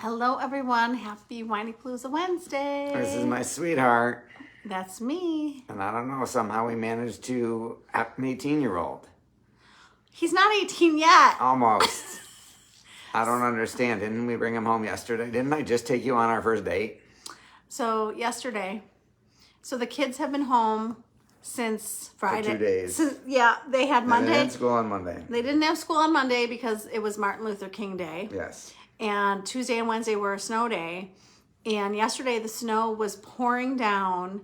Hello, everyone. Happy Whinypaluza Wednesday. This is my sweetheart. That's me. And I don't know, somehow we managed to have an 18-year-old. He's not 18 yet. Almost. I don't understand. Didn't we bring him home yesterday? Didn't I just take you on our first date? So, yesterday. So, the kids have been home since Friday. For 2 days. They had Monday. They didn't have school on Monday. They didn't have school on Monday because it was Martin Luther King Day. Yes. And Tuesday and Wednesday were a snow day. And yesterday the snow was pouring down.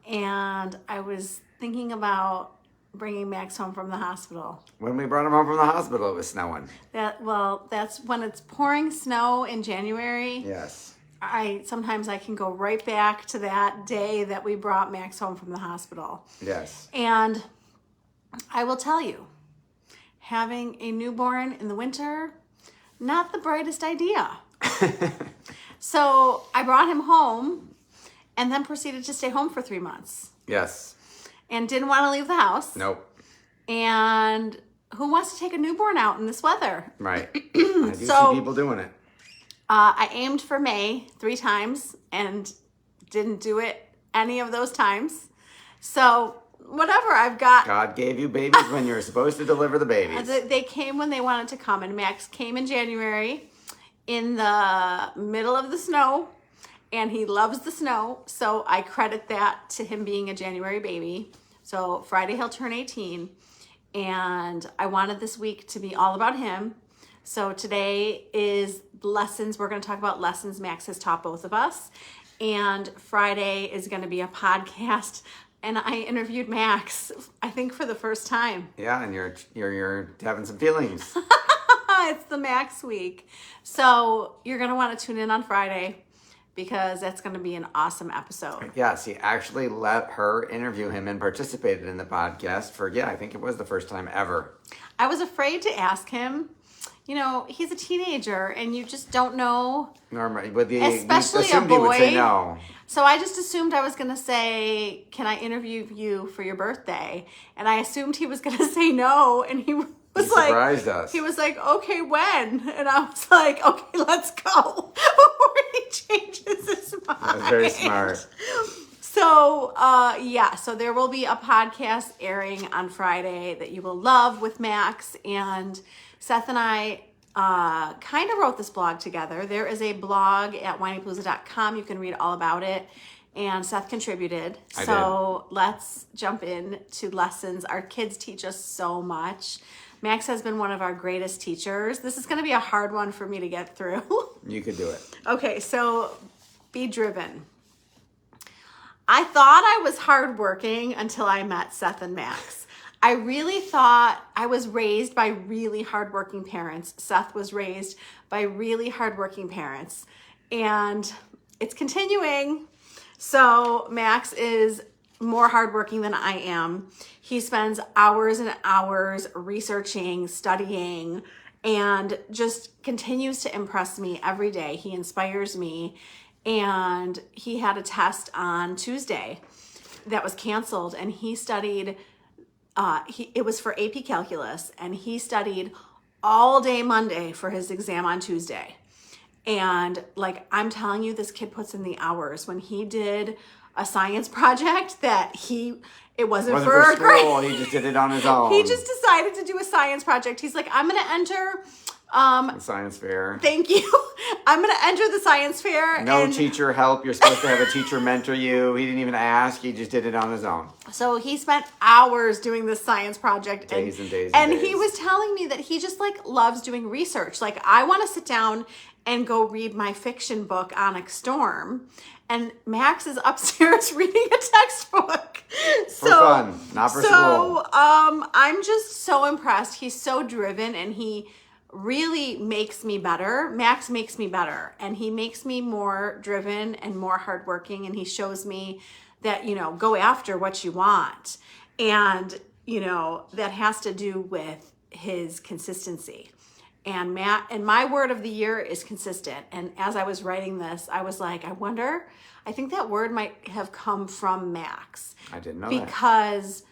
And I was thinking about bringing Max home from the hospital. When we brought him home from the hospital, it was snowing. That's when it's pouring snow in January. Yes. Sometimes I can go right back to that day that we brought Max home from the hospital. Yes. And I will tell you, having a newborn in the winter, not the brightest idea. So I brought him home and then proceeded to stay home for 3 months. Yes. And didn't want to leave the house. Nope. And who wants to take a newborn out in this weather? Right. I do see people doing it. I aimed for May 3 times and didn't do it any of those times. So whatever, I've got... God gave you babies when you were supposed to deliver the babies. They came when they wanted to come. And Max came in January in the middle of the snow. And he loves the snow. So I credit that to him being a January baby. So Friday he'll turn 18. And I wanted this week to be all about him. So today is lessons. We're going to talk about lessons Max has taught both of us. And Friday is going to be a podcast. And I interviewed Max, I think for the first time. Yeah, and you're having some feelings. It's the Max week. So you're going to want to tune in on Friday because that's going to be an awesome episode. Yes, he actually let her interview him and participated in the podcast for, I think it was the first time ever. I was afraid to ask him. You know, he's a teenager and you just don't know. Normally, but especially assumed a boy. He would say no. So I just assumed I was going to say, can I interview you for your birthday? And I assumed he was going to say no. And he surprised us. He was like, okay, when? And I was like, okay, let's go. Before he changes his mind. That was very smart. So, so there will be a podcast airing on Friday that you will love with Max. And Seth and I kind of wrote this blog together. There is a blog at whinypaluza.com. You can read all about it. And Seth contributed. So let's jump in to lessons. Our kids teach us so much. Max has been one of our greatest teachers. This is going to be a hard one for me to get through. You could do it. Okay, so be driven. I thought I was hardworking until I met Seth and Max. I really thought I was raised by really hardworking parents. Seth was raised by really hardworking parents. And it's continuing. So Max is more hardworking than I am. He spends hours and hours researching, studying, and just continues to impress me every day. He inspires me. And he had a test on Tuesday that was canceled, and he studied, it was for AP Calculus, and he studied all day Monday for his exam on Tuesday. And I'm telling you, this kid puts in the hours. When he did a science project it wasn't for school, he just did it on his own. He just decided to do a science project. He's like, I'm going to enter... the science fair. Thank you. I'm going to enter the science fair. No teacher help. You're supposed to have a teacher mentor you. He didn't even ask. He just did it on his own. So he spent hours doing this science project. Days and days. And he was telling me that he just loves doing research. I want to sit down and go read my fiction book, Onyx Storm. And Max is upstairs reading a textbook. For fun, not for school. So I'm just so impressed. He's so driven and he really makes me better. Max makes me better, and he makes me more driven and more hardworking, and he shows me that, go after what you want. And, that has to do with his consistency. And my word of the year is consistent. And as I was writing this, I was like, I think that word might have come from Max. I didn't know that. Because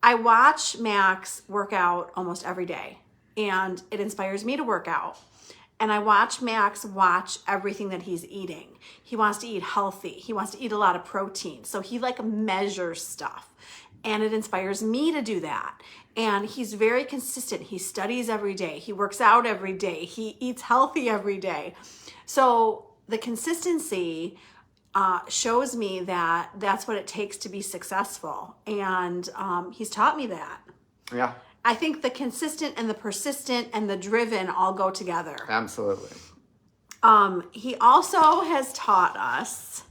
I watch Max work out almost every day. And it inspires me to work out. And I watch Max watch everything that he's eating. He wants to eat healthy. He wants to eat a lot of protein. So he like measures stuff. And it inspires me to do that. And he's very consistent. He studies every day. He works out every day. He eats healthy every day. So the consistency shows me that that's what it takes to be successful. And he's taught me that. Yeah. I think the consistent and the persistent and the driven all go together. Absolutely. He also has taught us,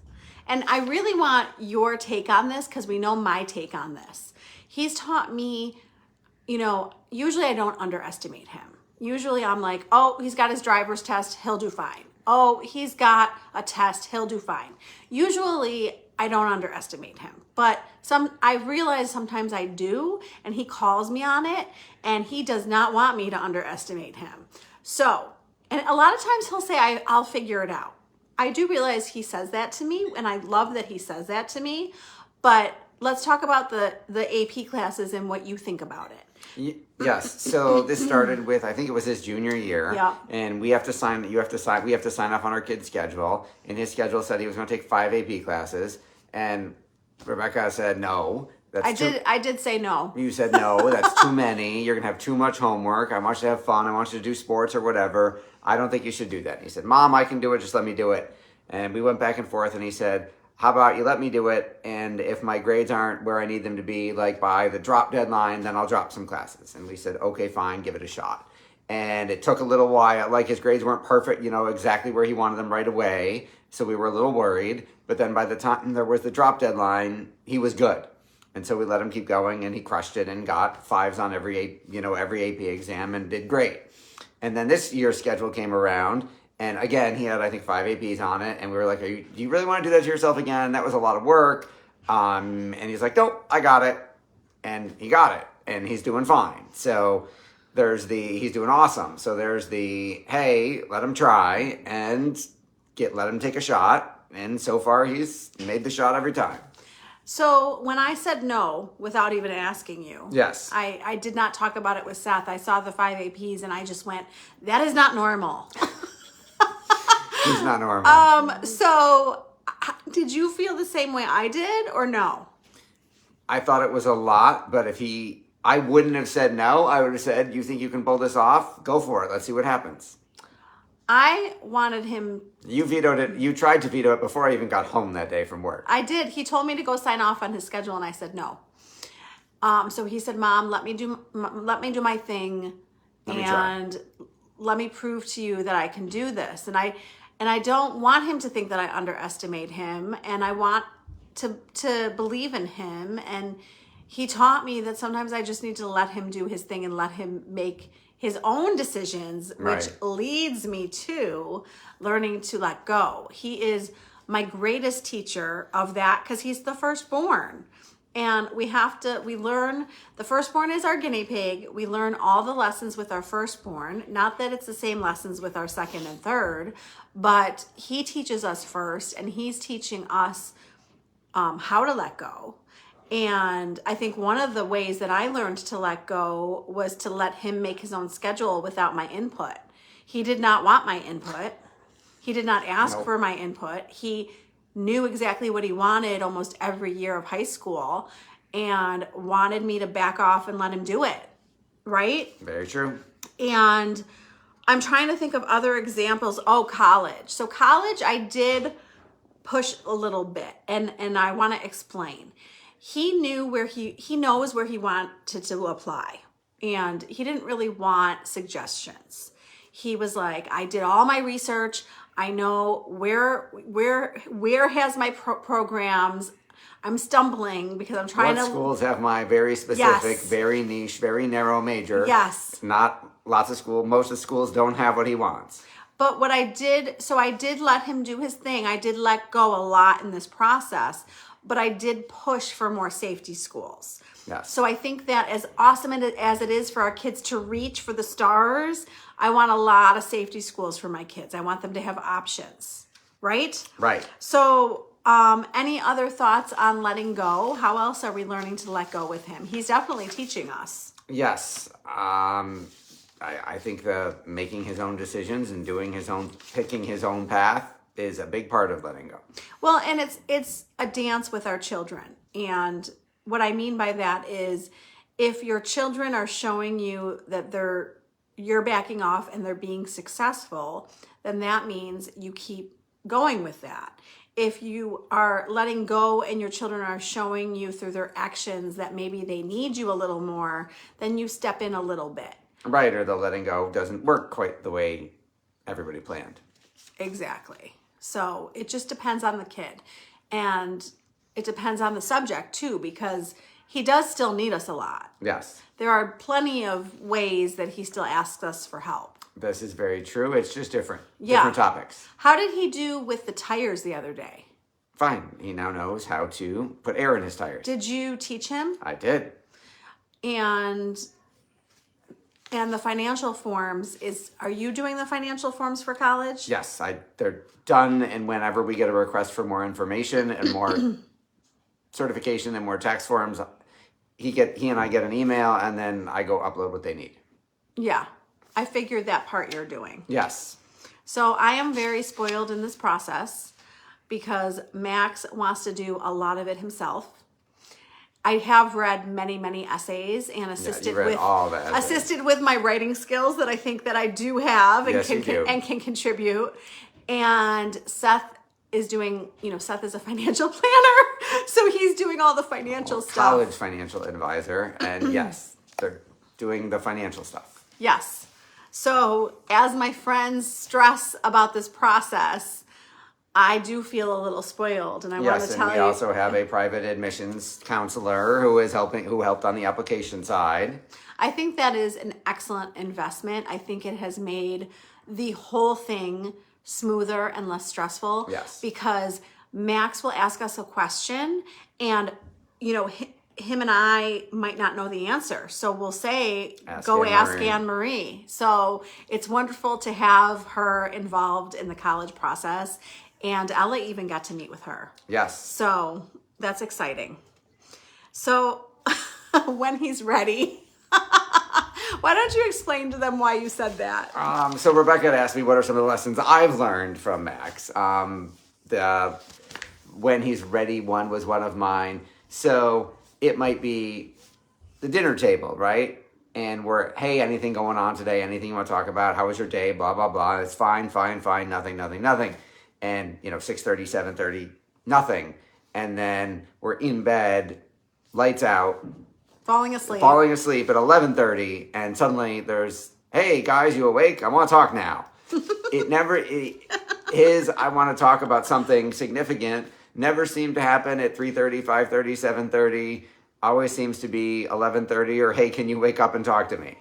and I really want your take on this because we know my take on this. He's taught me, usually I don't underestimate him. Usually I'm like, oh, he's got his driver's test, he'll do fine. Oh, he's got a test, he'll do fine. Usually I don't underestimate him, but I realize sometimes I do, and he calls me on it, and he does not want me to underestimate him. So, and a lot of times he'll say, I'll figure it out. I do realize he says that to me, and I love that he says that to me, but let's talk about the AP classes and what you think about it. Yes. So this started with, I think it was his junior year. Yeah. And we have to sign off on our kid's schedule. And his schedule said he was going to take 5 AP classes. And Rebecca said, no. I did say no. You said, no, that's too many. You're going to have too much homework. I want you to have fun. I want you to do sports or whatever. I don't think you should do that. And he said, Mom, I can do it. Just let me do it. And we went back and forth, and he said, how about you let me do it, and if my grades aren't where I need them to be, like by the drop deadline, then I'll drop some classes. And we said, okay, fine, give it a shot. And it took a little while. Like, his grades weren't perfect, exactly where he wanted them right away. So we were a little worried. But then by the time there was the drop deadline, he was good. And so we let him keep going, and he crushed it and got 5s on every AP exam and did great. And then this year's schedule came around, and again, he had, I think, 5 APs on it, and we were like, do you really want to do that to yourself again? That was a lot of work. And he's like, nope, I got it. And he got it, and he's doing fine. So he's doing awesome. So there's hey, let him try, and let him take a shot. And so far, he's made the shot every time. So when I said no, without even asking you, yes, I did not talk about it with Seth. I saw the 5 APs, and I just went, that is not normal. He's not normal. So did you feel the same way I did, or no? I thought it was a lot, but I wouldn't have said no. I would have said, you think you can pull this off? Go for it. Let's see what happens. I wanted him. You vetoed it. You tried to veto it before I even got home that day from work. I did. He told me to go sign off on his schedule, and I said no. So he said, Mom, let me do my thing, and let me prove to you that I can do this. And I don't want him to think that I underestimate him, and I want to believe in him. And he taught me that sometimes I just need to let him do his thing and let him make his own decisions, which leads me to learning to let go. He is my greatest teacher of that because he's the firstborn. And we learn, the firstborn is our guinea pig. We learn all the lessons with our firstborn. Not that it's the same lessons with our second and third, but he teaches us first, and he's teaching us how to let go. And I think one of the ways that I learned to let go was to let him make his own schedule without my input. He did not want my input. He did not ask for my input. He knew exactly what he wanted almost every year of high school and wanted me to back off and let him do it. Right? Very true. And I'm trying to think of other examples. Oh, college. So college, I did push a little bit, and I want to explain. He knows where he wanted to apply, and he didn't really want suggestions. He was like, I did all my research. I know where has my programs. I'm stumbling because I'm trying What schools have my very specific, very niche, very narrow major. Yes. Not lots of schools. Most of the schools don't have what he wants. But what I did let him do his thing. I did let go a lot in this process, but I did push for more safety schools. Yes. So I think that as awesome as it is for our kids to reach for the stars, I want a lot of safety schools for my kids. I want them to have options, right? Right. So any other thoughts on letting go? How else are we learning to let go with him? He's definitely teaching us. Yes. I think the making his own decisions and picking his own path is a big part of letting go. Well, and it's a dance with our children. And what I mean by that is if your children are showing you that you're backing off and they're being successful, then that means you keep going with that. If you are letting go and your children are showing you through their actions that maybe they need you a little more, then you step in a little bit. Right, or the letting go doesn't work quite the way everybody planned. Exactly. So it just depends on the kid. And it depends on the subject too, because he does still need us a lot. Yes. There are plenty of ways that he still asks us for help. This is very true. It's just different. Yeah. Different topics. How did he do with the tires the other day? Fine. He now knows how to put air in his tires. Did you teach him? I did. And the financial forms are you doing the financial forms for college? Yes, they're done, and whenever we get a request for more information and more certification and more tax forms, he and I get an email, and then I go upload what they need. Yeah. I figured that part you're doing. Yes. So I am very spoiled in this process because Max wants to do a lot of it himself. I have read many, many essays and assisted with my writing skills that I think that I do have and can contribute. And Seth is doing, Seth is a financial planner, so he's doing all the financial stuff. College financial advisor, and yes, they're doing the financial stuff. Yes. So as my friends stress about this process, I do feel a little spoiled, and I want to tell you. Yes, and we also have a private admissions counselor who helped on the application side. I think that is an excellent investment. I think it has made the whole thing smoother and less stressful. Yes. Because Max will ask us a question, and him and I might not know the answer. So we'll say, ask Anne-Marie. So it's wonderful to have her involved in the college process. And Ella even got to meet with her. Yes. So that's exciting. So when he's ready, why don't you explain to them why you said that? So Rebecca had asked me what are some of the lessons I've learned from Max. The when he's ready one was one of mine. So it might be the dinner table, right? And hey, anything going on today? Anything you want to talk about? How was your day? Blah, blah, blah. It's fine, nothing. And, 6:30, 7:30, nothing. And then we're in bed, lights out. Falling asleep at 11:30. And suddenly there's, hey, guys, you awake? I want to talk now. I want to talk about something significant never seemed to happen at 3:30, 5:30, 7:30. Always seems to be 11:30 or, hey, can you wake up and talk to me?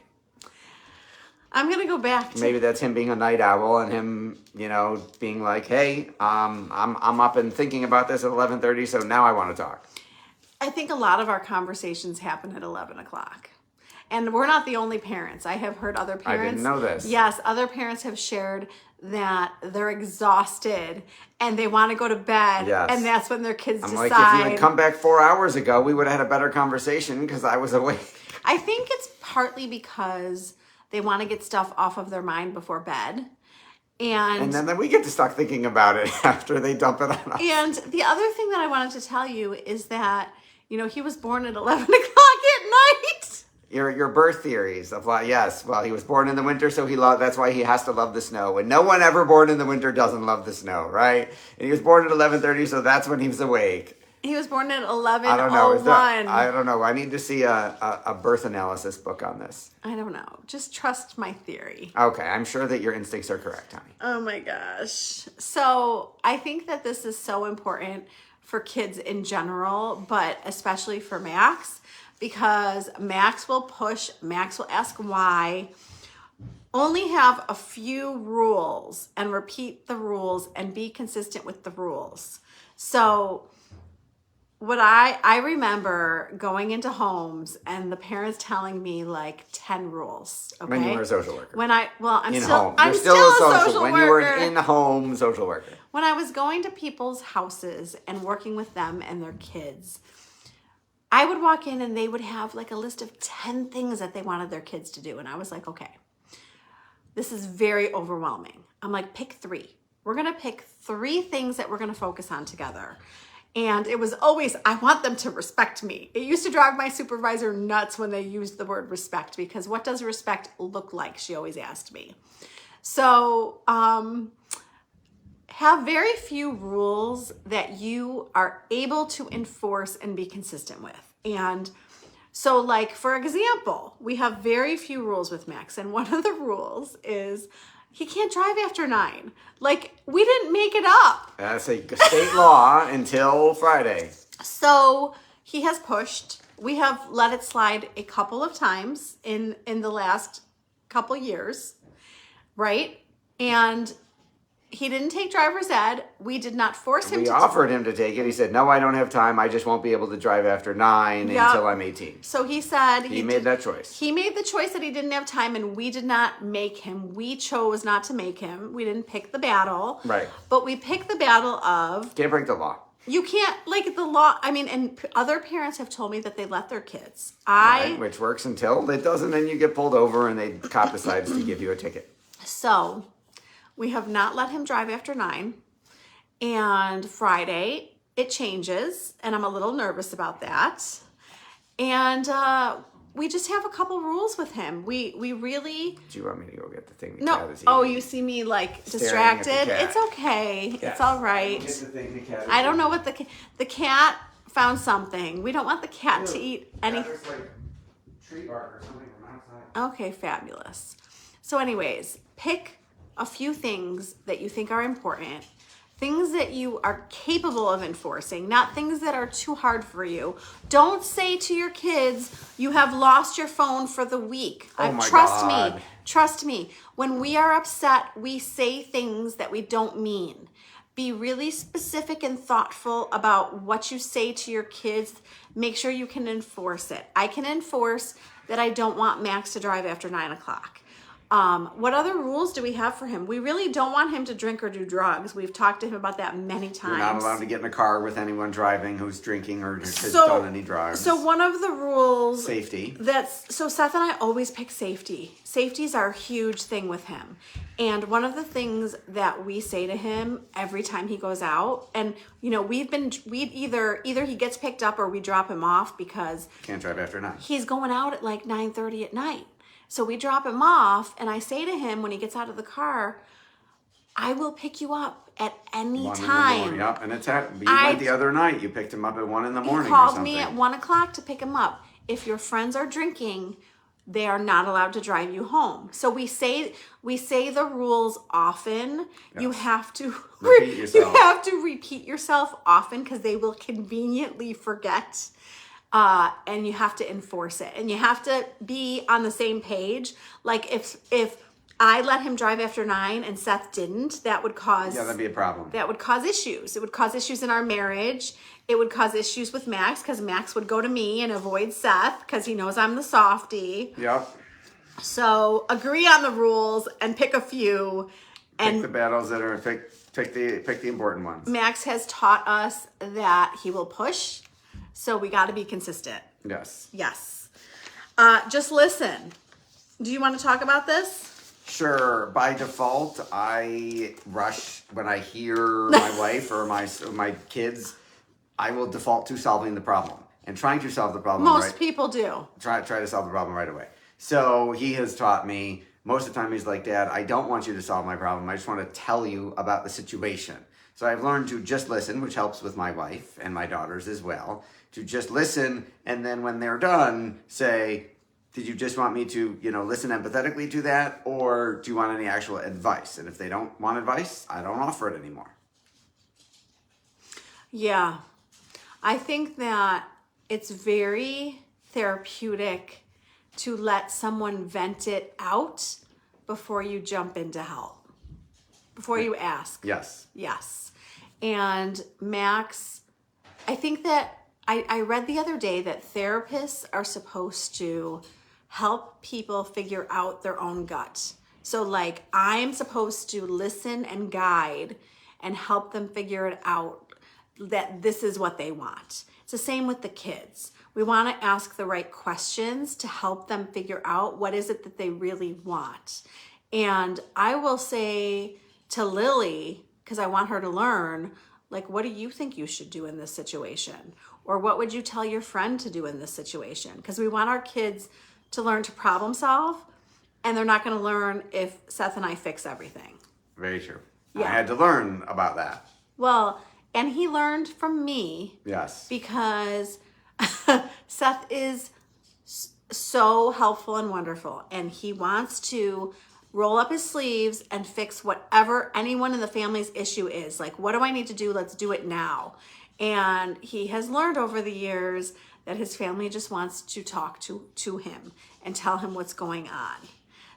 I'm going to go back to... Maybe that's him being a night owl and him, being like, hey, I'm up and thinking about this at 11:30, so now I want to talk. I think a lot of our conversations happen at 11 o'clock. And we're not the only parents. I have heard other parents... I didn't know this. Yes, other parents have shared that they're exhausted and they want to go to bed. Yes. And that's when their kids decide. Like, if you had come back 4 hours ago, we would have had a better conversation because I was awake. I think it's partly because they want to get stuff off of their mind before bed. And then we get to start thinking about it after they dump it on us. And the other thing that I wanted to tell you is that, he was born at 11 o'clock at night. Your birth theories apply. Yes, well, he was born in the winter, so that's why he has to love the snow. And no one ever born in the winter doesn't love the snow, right? And he was born at 11:30, so that's when he was awake. He was born at 11:01. I don't know. I don't know. I need to see a birth analysis book on this. I don't know. Just trust my theory. Okay, I'm sure that your instincts are correct, honey. Oh my gosh. So I think that this is so important for kids in general, but especially for Max, because Max will push, Max will ask why, only have a few rules and repeat the rules and be consistent with the rules. So what I remember going into homes and the parents telling me like 10 rules. Okay? When you were a social worker. I'm still a social worker. When you were in home social worker. When I was going to people's houses and working with them and their kids, I would walk in and they would have like a list of 10 things that they wanted their kids to do. And I was like, okay, this is very overwhelming. I'm like, pick 3. We're going to pick 3 things that we're going to focus on together. And it was always, I want them to respect me. It used to drive my supervisor nuts when they used the word respect, because what does respect look like? She always asked me. So, have very few rules that you are able to enforce and be consistent with. And so, like, for example, we have very few rules with Max. And one of the rules is he can't drive after 9. Like, we didn't make it up. That's a state law until Friday. So he has pushed. We have let it slide a couple of times in the last couple years, right? And he didn't take driver's ed. We did not force him We to. offered him to take it. He said, no, I don't have time. I just won't be able to drive after 9 Yep. until I'm 18. So he said He made that choice. He made the choice that he didn't have time, and we did not make him. We chose not to make him. We didn't pick the battle. Right. But we picked the battle of, Can't break the law. you can't, like, the law. I mean, and other parents have told me that they let their kids. Right, which works until it doesn't, then you get pulled over and the cop decides to give you a ticket. So we have not let him drive after 9. And Friday it changes, and I'm a little nervous about that. And we just have a couple rules with him. We really. Do you want me to go get the thing? The No. cat is Oh, eating? you see me like Staring at the distracted. cat. It's okay. Yeah. It's all right. Get the thing the cat is I don't eating. know what the cat found something. We don't want the cat to eat any. There's like tree bark or something from outside. Okay, fabulous. So anyways, pick a few things that you think are important, things that you are capable of enforcing, not things that are too hard for you. Don't say to your kids, you have lost your phone for the week. Oh my Trust God. me. Trust me. When we are upset, we say things that we don't mean. Be really specific and thoughtful about what you say to your kids. Make sure you can enforce it. I can enforce that I don't want Max to drive after 9 o'clock. What other rules do we have for him? We really don't want him to drink or do drugs. We've talked to him about that many times. You're not allowed to get in a car with anyone driving who's drinking or has done any drugs. So one of the rules... Safety. So Seth and I always pick safety. Safety's our huge thing with him. And one of the things that we say to him every time he goes out, and you know, we either he gets picked up or we drop him off because Can't drive after 9. he's going out at like 9:30 at night. So we drop him off, and I say to him when he gets out of the car, I will pick you up at any 1 time. in the morning. Yep, and it's happened. You went the other night. You picked him up at 1 in the morning. He called or something. me at 1 o'clock to pick him up. If your friends are drinking, they are not allowed to drive you home. So we say the rules often. Yes. You have to Repeat yourself. You have to repeat yourself often because they will conveniently forget. And you have to enforce it, and you have to be on the same page. Like if I let him drive after 9 and Seth didn't, that would cause Yeah, that'd be a problem. That would cause issues. It would cause issues in our marriage. It would cause issues with Max because Max would go to me and avoid Seth because he knows I'm the softie. Yep. So agree on the rules and pick a few. Pick the battles that are pick the important ones. Max has taught us that he will push. So we got to be consistent. Yes. Yes. Just listen. Do you want to talk about this? Sure. By default, I rush when I hear my wife or my kids. I will default to solving the problem and trying to solve the problem. Most people do. Try to solve the problem right away. So he has taught me. Most of the time, he's like, Dad, I don't want you to solve my problem. I just want to tell you about the situation. So I've learned to just listen, which helps with my wife and my daughters as well. To just listen, and then when they're done, say, did you just want me to, listen empathetically to that, or do you want any actual advice? And if they don't want advice, I don't offer it anymore. Yeah. I think that it's very therapeutic to let someone vent it out before you jump in to help, before you ask. Yes. Yes. And Max, I think that I read the other day that therapists are supposed to help people figure out their own gut. So like I'm supposed to listen and guide and help them figure it out that this is what they want. It's the same with the kids. We want to ask the right questions to help them figure out what is it that they really want. And I will say to Lily, because I want her to learn, like, what do you think you should do in this situation? Or what would you tell your friend to do in this situation? Because we want our kids to learn to problem solve, and they're not going to learn if Seth and I fix everything. Very true. Yeah. I had to learn about that. Well, and he learned from me. Yes. Because Seth is so helpful and wonderful, and he wants to roll up his sleeves and fix whatever anyone in the family's issue is. Like, what do I need to do? Let's do it now. And he has learned over the years that his family just wants to talk to him and tell him what's going on.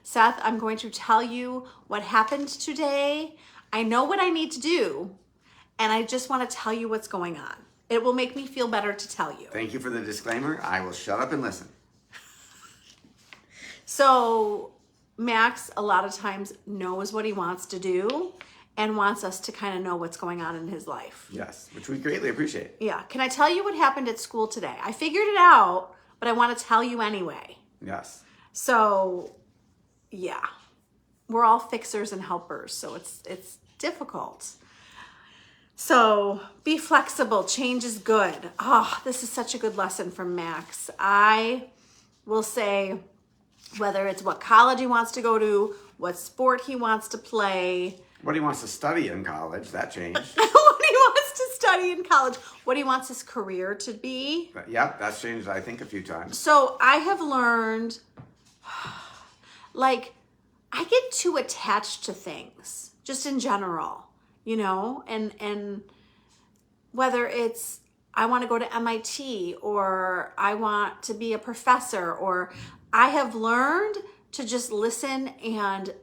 Seth, I'm going to tell you what happened today. I know what I need to do, and I just want to tell you what's going on. It will make me feel better to tell you. Thank you for the disclaimer. I will shut up and listen. So Max a lot of times knows what he wants to do and wants us to kind of know what's going on in his life. Yes, which we greatly appreciate. Yeah. Can I tell you what happened at school today? I figured it out, but I want to tell you anyway. Yes. So, yeah. We're all fixers and helpers, so it's difficult. So, be flexible. Change is good. Oh, this is such a good lesson from Max. I will say, whether it's what college he wants to go to, what sport he wants to play, What he wants to study in college, that changed. what he wants to study in college, what he wants his career to be. But, yep, that's changed, I think, a few times. So I have learned, like, I get too attached to things, just in general, you know, and whether it's I want to go to MIT or I want to be a professor, or I have learned to just listen and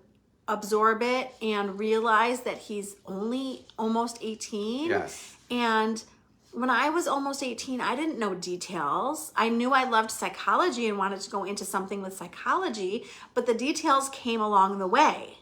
absorb it and realize that he's only almost 18. Yes. And when I was almost 18, I didn't know details. I knew I loved psychology and wanted to go into something with psychology, but the details came along the way.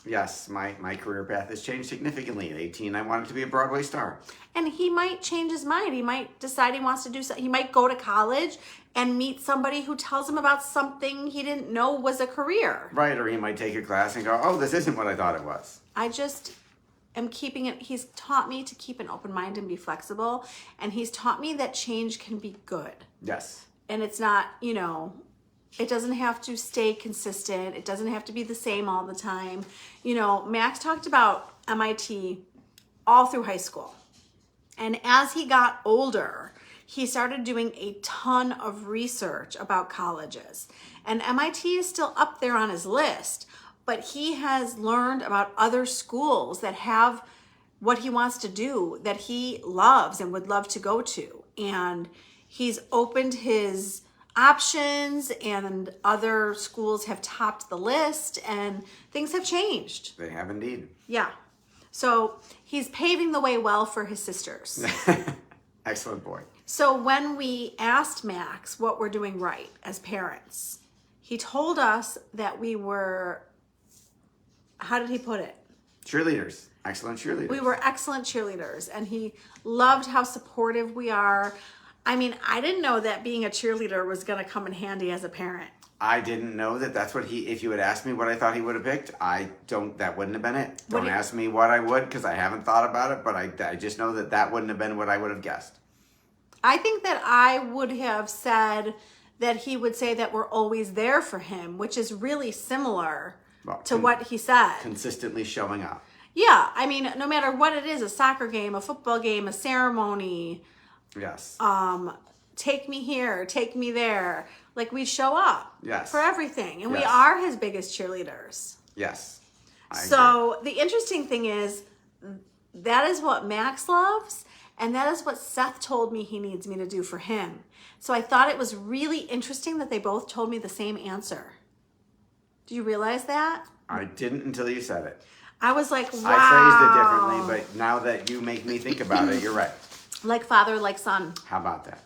Yes, my career path has changed significantly. At 18, I wanted to be a Broadway star. And he might change his mind. He might decide he wants to do something. He might go to college and meet somebody who tells him about something he didn't know was a career. Right, or he might take a class and go, oh, this isn't what I thought it was. I just am keeping it. He's taught me to keep an open mind and be flexible. And he's taught me that change can be good. Yes. And it's not, you know, it doesn't have to stay consistent. It doesn't have to be the same all the time. You know, Max talked about MIT all through high school. And as he got older, he started doing a ton of research about colleges. And MIT is still up there on his list, but he has learned about other schools that have what he wants to do, that he loves and would love to go to. And he's opened his options, and other schools have topped the list, and things have changed. They have indeed. Yeah. So he's paving the way well for his sisters. Excellent boy. So when we asked Max what we're doing right as parents, he told us that we were, how did he put it? Cheerleaders. Excellent cheerleaders. We were excellent cheerleaders, and he loved how supportive we are. I mean, I didn't know that being a cheerleader was going to come in handy as a parent. I didn't know that that's what if you had asked me what I thought he would have picked, that wouldn't have been it. Don't ask me what I would, because I haven't thought about it, but I just know that wouldn't have been what I would have guessed. I think that I would have said that he would say that we're always there for him, which is really similar to what he said. Consistently showing up. Yeah, I mean, no matter what it is, a soccer game, a football game, a ceremony. Yes. Take me here, take me there. Like, we show up for everything. And we are his biggest cheerleaders. Yes. So the interesting thing is, that is what Max loves, and that is what Seth told me he needs me to do for him. So I thought it was really interesting that they both told me the same answer. Do you realize that? I didn't until you said it. I was like, wow. I phrased it differently, but now that you make me think about it, you're right. Like father, like son. How about that?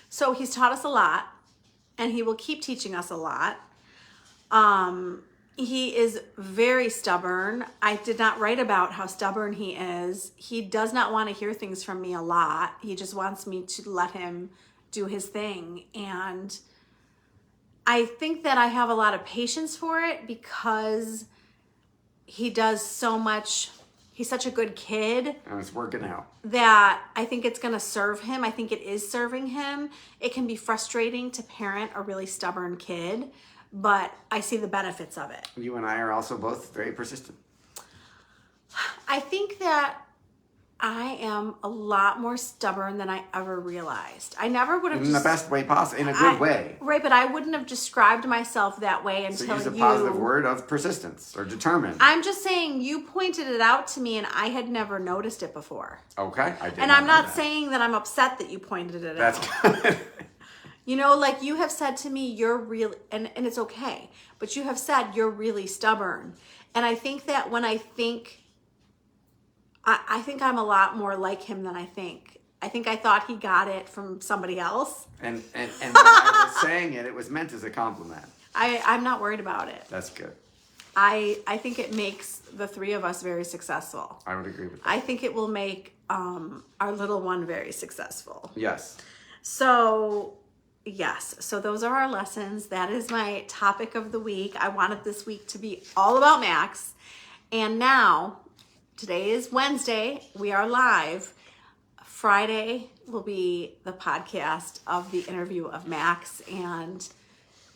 So he's taught us a lot, and he will keep teaching us a lot. He is very stubborn. I did not write about how stubborn he is. He does not want to hear things from me a lot. He just wants me to let him do his thing. And I think that I have a lot of patience for it because he does so much. He's such a good kid. And it's working out. That I think it's going to serve him. I think it is serving him. It can be frustrating to parent a really stubborn kid, but I see the benefits of it. You and I are also both very persistent. I think that I am a lot more stubborn than I ever realized. I never would have in the best way possible, in a good way. Right, but I wouldn't have described myself that way until so use a positive word of persistence or determined. I'm just saying you pointed it out to me and I had never noticed it before. Okay, I did. And I'm not saying that I'm upset that you pointed it out. That's good. You know, like you have said to me, you're really, and it's okay, but you have said you're really stubborn. And I think that when I think I'm a lot more like him than I think. I think I thought he got it from somebody else. And when I was saying it was meant as a compliment. I'm not worried about it. That's good. I think it makes the three of us very successful. I would agree with that. I think it will make our little one very successful. Yes. So, yes. So those are our lessons. That is my topic of the week. I wanted this week to be all about Max. And now, today is Wednesday. We are live. Friday will be the podcast of the interview of Max, and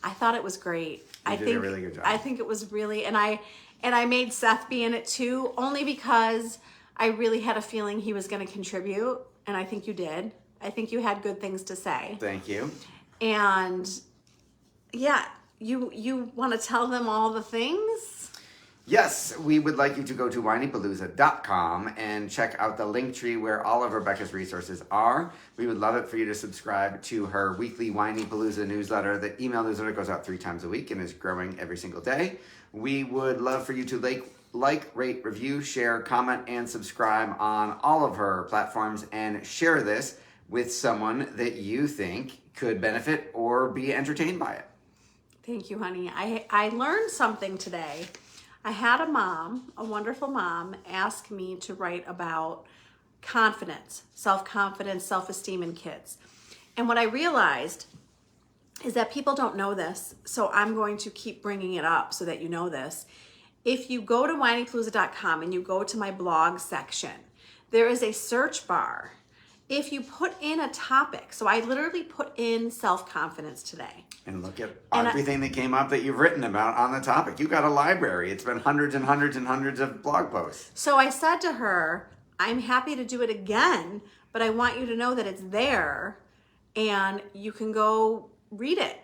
I thought it was great. You did a really good job. I think it was really, and I made Seth be in it too, only because I really had a feeling he was going to contribute, and I think you did. I think you had good things to say. Thank you. And yeah, you want to tell them all the things? Yes, we would like you to go to whinypaluza.com and check out the link tree where all of Rebecca's resources are. We would love it for you to subscribe to her weekly Whinypaluza newsletter. The email newsletter goes out 3 times a week and is growing every single day. We would love for you to like, rate, review, share, comment, and subscribe on all of her platforms and share this with someone that you think could benefit or be entertained by it. Thank you, honey. I learned something today. I had a mom, a wonderful mom, ask me to write about confidence, self-confidence, self-esteem in kids. And what I realized is that people don't know this, so I'm going to keep bringing it up so that you know this. If you go to whinypaluza.com and you go to my blog section, there is a search bar. If you put in a topic, so I literally put in self-confidence today. And look at everything that came up that you've written about on the topic. You've got a library. It's been hundreds and hundreds and hundreds of blog posts. So I said to her, I'm happy to do it again, but I want you to know that it's there and you can go read it.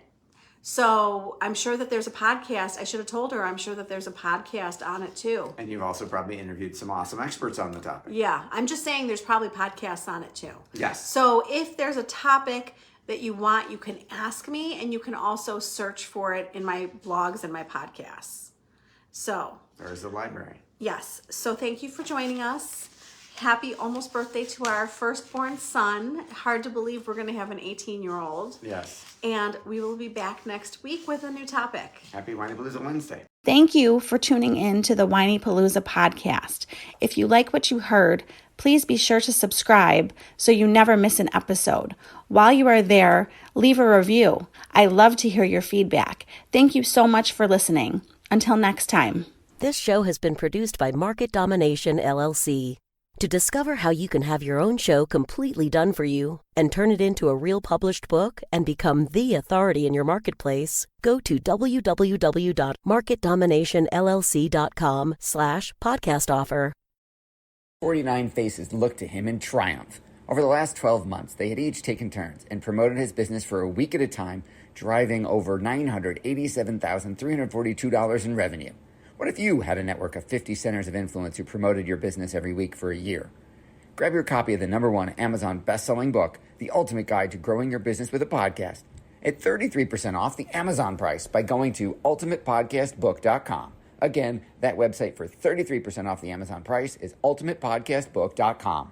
So I'm sure that there's a podcast. I should have told her I'm sure that there's a podcast on it too. And you've also probably interviewed some awesome experts on the topic. Yeah, I'm just saying there's probably podcasts on it too. Yes. So if there's a topic that you want, you can ask me, and you can also search for it in my blogs and my podcasts. So there's the library. Yes. So thank you for joining us. Happy almost birthday to our firstborn son. Hard to believe we're going to have an 18-year-old. Yes. And we will be back next week with a new topic. Happy Whinypaluza Wednesday. Thank you for tuning in to the Whinypaluza podcast. If you like what you heard, please be sure to subscribe so you never miss an episode. While you are there, leave a review. I love to hear your feedback. Thank you so much for listening. Until next time. This show has been produced by Market Domination, LLC. To discover how you can have your own show completely done for you and turn it into a real published book and become the authority in your marketplace, go to www.marketdominationllc.com/podcast offer. 49 faces looked to him in triumph. Over the last 12 months, they had each taken turns and promoted his business for a week at a time, driving over $987,342 in revenue. What if you had a network of 50 centers of influence who promoted your business every week for a year? Grab your copy of the #1 Amazon best-selling book, The Ultimate Guide to Growing Your Business with a Podcast, at 33% off the Amazon price by going to ultimatepodcastbook.com. Again, that website for 33% off the Amazon price is ultimatepodcastbook.com.